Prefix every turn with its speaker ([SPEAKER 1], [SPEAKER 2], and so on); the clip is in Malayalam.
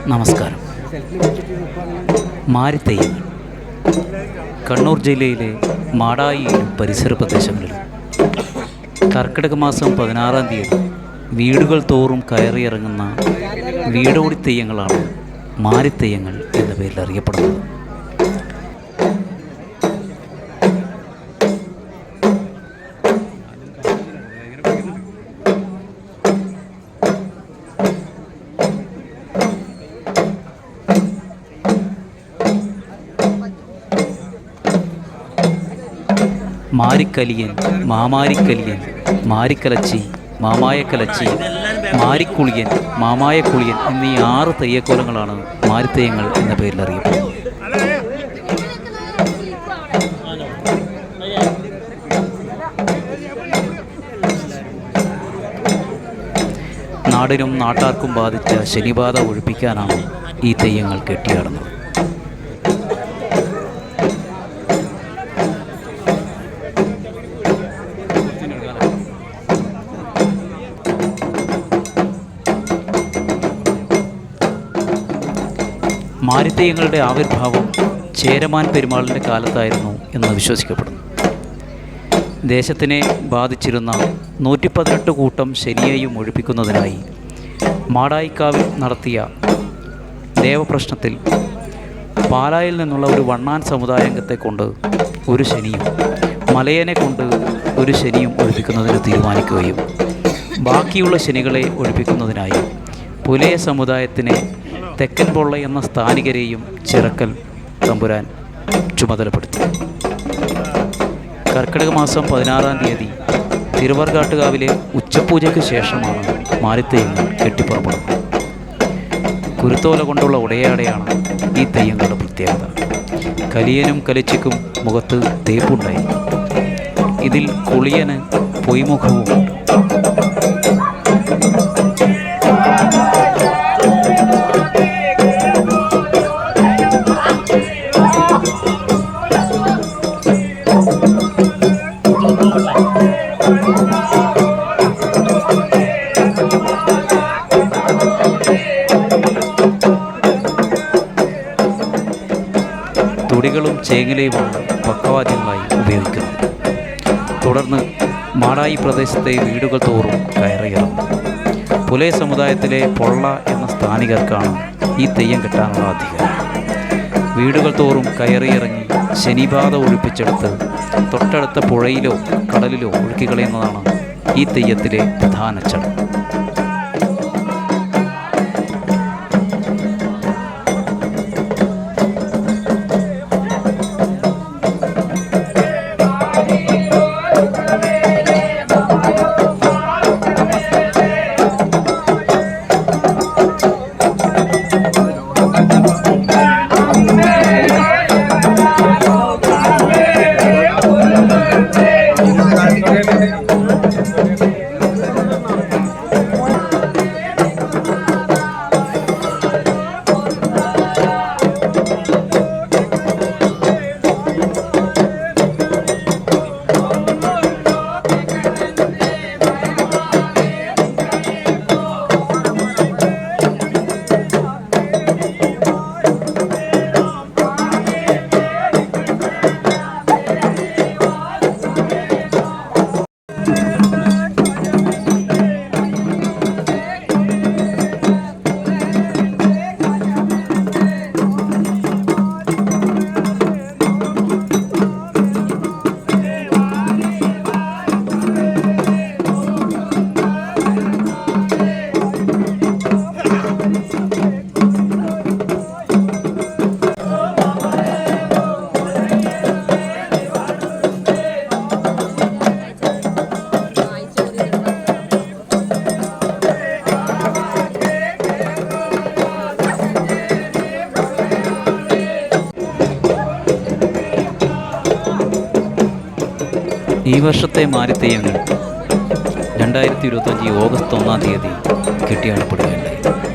[SPEAKER 1] നമസ്കാരം. മാരിത്തെയ്യങ്ങൾ കണ്ണൂർ ജില്ലയിലെ മാടായിയിലും പരിസര പ്രദേശങ്ങളിലും കർക്കിടക മാസം 16-ാം തീയതി വീടുകൾ തോറും കയറിയിറങ്ങുന്ന വീടോടി തെയ്യങ്ങളാണ് മാരിത്തെയ്യങ്ങൾ എന്ന പേരിൽ അറിയപ്പെടുന്നത്. മാരിക്കലിയൻ, മാമാരിക്കലിയൻ, മാരിക്കലച്ചി, മാമായക്കലച്ചി, മാരിക്കുളിയൻ, മാമായക്കുളിയൻ എന്നീ 6 തെയ്യക്കോലങ്ങളാണ് മാരിത്തെയ്യങ്ങൾ എന്ന പേരിൽ അറിയപ്പെടുന്നത്. നാടിനും നാട്ടാർക്കും ബാധിച്ച ശനിബാധ ഒഴിപ്പിക്കാനാണ് ഈ തെയ്യങ്ങൾ കെട്ടിയാടുന്നത്. മാരിത്തെയ്യങ്ങളുടെ ആവിർഭാവം ചേരമാൻ പെരുമാളിൻ്റെ കാലത്തായിരുന്നു എന്ന് വിശ്വസിക്കപ്പെടുന്നു. ദേശത്തിനെ ബാധിച്ചിരുന്ന 118 കൂട്ടം ശനിയെയും ഒഴിപ്പിക്കുന്നതിനായി മാടായിക്കാവിൽ നടത്തിയ ദേവപ്രശ്നത്തിൽ പാലായിൽ നിന്നുള്ള ഒരു വണ്ണാൻ സമുദായാംഗത്തെ കൊണ്ട് ഒരു ശനിയും മലയനെ കൊണ്ട് ഒരു ശനിയും ഒഴിപ്പിക്കുന്നതിന് തീരുമാനിക്കുകയും ബാക്കിയുള്ള ശനികളെ ഒഴിപ്പിക്കുന്നതിനായി പുലയ സമുദായത്തിനെ തെക്കൻ പൊള്ള എന്ന സ്ഥാനികരെയും ചിറക്കൽ തമ്പുരാൻ ചുമതലപ്പെടുത്തി. കർക്കിടക മാസം 16-ാം തീയതി തിരുവർകാട്ടുകാവിലെ ഉച്ചപൂജയ്ക്ക് ശേഷമാണ് മാരിത്തെയ്യങ്ങൾ കെട്ടിപ്പുറപ്പെടുന്നത്. കുരുത്തോല കൊണ്ടുള്ള ഉടയാടയാണ് ഈ തെയ്യങ്ങളുടെ പ്രത്യേകത. കലിയനും കലിച്ചിക്കും മുഖത്ത് തേപ്പുണ്ടായി. ഇതിൽ കുളിയന് പൊയ്മുഖവുമുണ്ട്. തുടികളും ചേങ്ങിലയുമാണ് പക്കവാദ്യങ്ങളായി ഉപയോഗിക്കുന്നത്. തുടർന്ന് മാടായി പ്രദേശത്തെ വീടുകൾ തോറും കയറിയിറങ്ങും. പുലയ സമുദായത്തിലെ പൊള്ള എന്ന സ്ഥാനികർക്കാണ് ഈ തെയ്യം കെട്ടാനുള്ള അധികാരം. വീടുകൾ തോറും കയറിയിറങ്ങി ശനിബാധ ഒഴിപ്പിച്ചെടുത്ത് തൊട്ടടുത്ത പുഴയിലോ കടലിലോ ഒഴുക്കിക്കളയുന്നതാണ് ഈ തെയ്യത്തിലെ പ്രധാന ചടങ്ങ്. ഈ വർഷത്തെ മാരിത്തെയ്യങ്ങൾ 2025 ഓഗസ്റ്റ് 1-ാം തീയതി കെട്ടിയാടപ്പെടുകയുണ്ടായി.